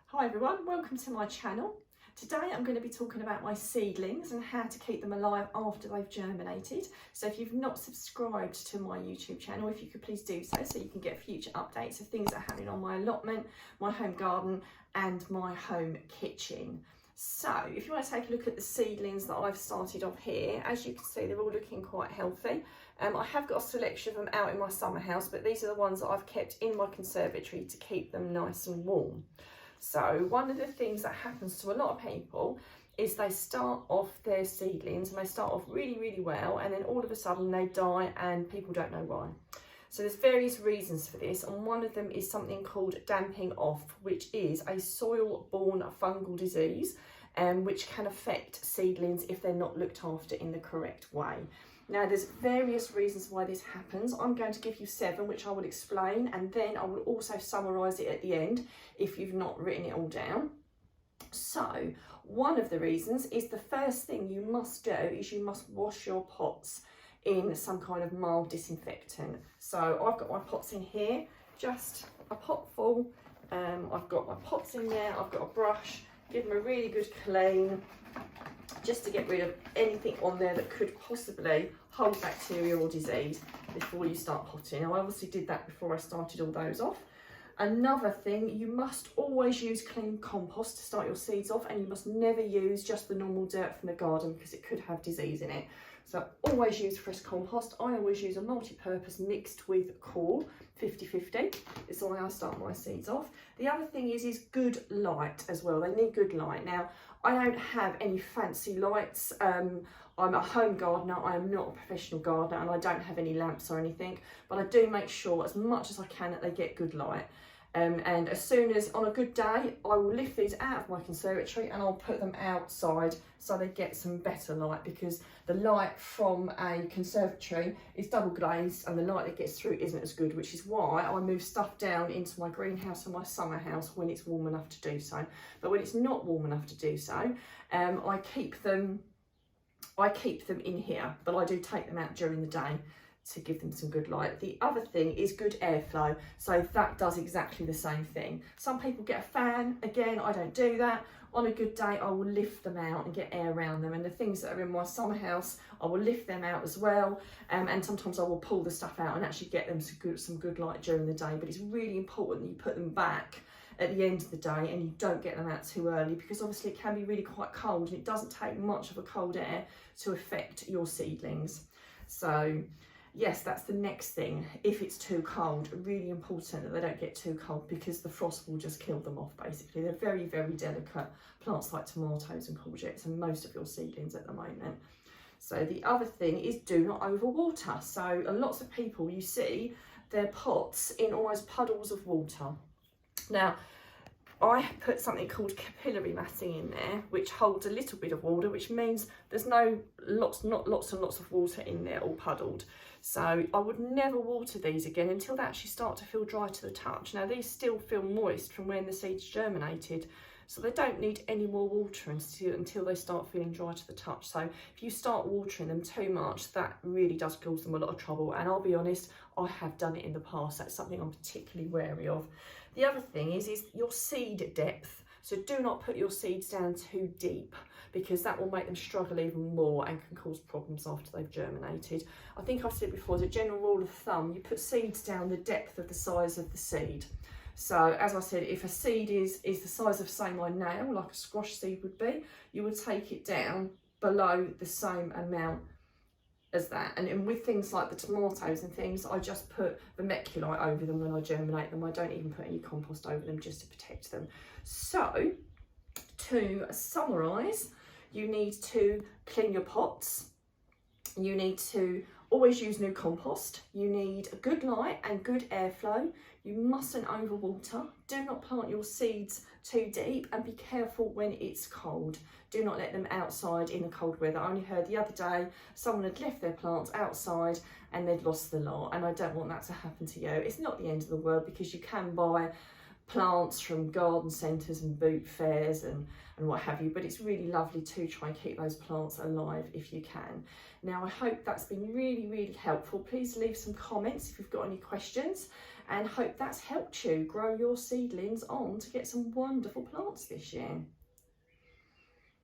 Hi everyone, welcome to my channel. Today I'm going to be talking about my seedlings and how to keep them alive after they've germinated. So if you've not subscribed to my YouTube channel, if you could please do so you can get future updates of things that are happening on my allotment, my home garden and my home kitchen. So if you want to take a look at the seedlings that I've started off here, as you can see they're all looking quite healthy. I have got a selection of them out in my summer house, but these are the ones that I've kept in my conservatory to keep them nice and warm. So one of the things that happens to a lot of people is they start off their seedlings and they start off really well, and then all of a sudden they die and people don't know why. So there's various reasons for this, and one of them is something called damping off, which is a soil-borne fungal disease which can affect seedlings if they're not looked after in the correct way. Now there's various reasons why this happens. I'm going to give you 7 which I will explain, and then I will also summarise it at the end if you've not written it all down. So one of the reasons is the first thing you must do is you must wash your pots in some kind of mild disinfectant. So I've got my pots in here, just a pot full. I've got my pots in there, I've got a brush, give them a really good clean, just to get rid of anything on there that could possibly hold bacteria or disease before you start potting. Now I obviously did that before I started all those off. Another thing, you must always use clean compost to start your seeds off, and you must never use just the normal dirt from the garden because it could have disease in it. So always use fresh compost. I always use a multi-purpose mixed with coir, 50-50. It's the way I start my seeds off. The other thing is good light as well. They need good light. Now, I don't have any fancy lights. I'm a home gardener. I am not a professional gardener, and I don't have any lamps or anything, but I do make sure as much as I can that they get good light. And as soon as, on a good day, I will lift these out of my conservatory and I'll put them outside so they get some better light, because the light from a conservatory is double glazed and the light that gets through isn't as good, which is why I move stuff down into my greenhouse and my summer house when it's warm enough to do so. But when it's not warm enough to do so, I keep them in here, but I do take them out during the day to give them some good light. The other thing is good airflow, so that does exactly the same thing. Some people get a fan. Again, I don't do that. On a good day I will lift them out and get air around them, and the things that are in my summer house I will lift them out as well, and sometimes I will pull the stuff out and actually get them some good light during the day. But it's really important that you put them back at the end of the day and you don't get them out too early, because obviously it can be really quite cold and it doesn't take much of a cold air to affect your seedlings. So yes, that's the next thing. If it's too cold, really important that they don't get too cold, because the frost will just kill them off basically. They're very delicate plants like tomatoes and courgettes and most of your seedlings at the moment. So the other thing is do not overwater. So lots of people, you see their pots in almost puddles of water. Now, I put something called capillary matting in there, which holds a little bit of water, which means there's not lots and lots of water in there all puddled. So I would never water these again until they actually start to feel dry to the touch. Now these still feel moist from when the seeds germinated, so they don't need any more water until they start feeling dry to the touch. So if you start watering them too much, that really does cause them a lot of trouble. And I'll be honest, I have done it in the past. That's something I'm particularly wary of. The other thing is your seed depth. So do not put your seeds down too deep, because that will make them struggle even more and can cause problems after they've germinated. I think I've said before, as a general rule of thumb, you put seeds down the depth of the size of the seed. So as I said, if a seed is the size of, say, my nail, like a squash seed would be, you would take it down below the same amount as that. And with things like the tomatoes and things, I just put vermiculite over them when I germinate them. I don't even put any compost over them, just to protect them. So to summarise, you need to clean your pots, you need to always use new compost, you need a good light and good airflow, you mustn't overwater, do not plant your seeds too deep, and be careful when it's cold. Do not let them outside in the cold weather. I only heard the other day someone had left their plants outside and they'd lost the lot, and I don't want that to happen to you. It's not the end of the world, because you can buy plants from garden centres and boot fairs and what have you, but it's really lovely to try and keep those plants alive if you can. Now I hope that's been really helpful. Please leave some comments if you've got any questions, and hope that's helped you grow your seedlings on to get some wonderful plants this year.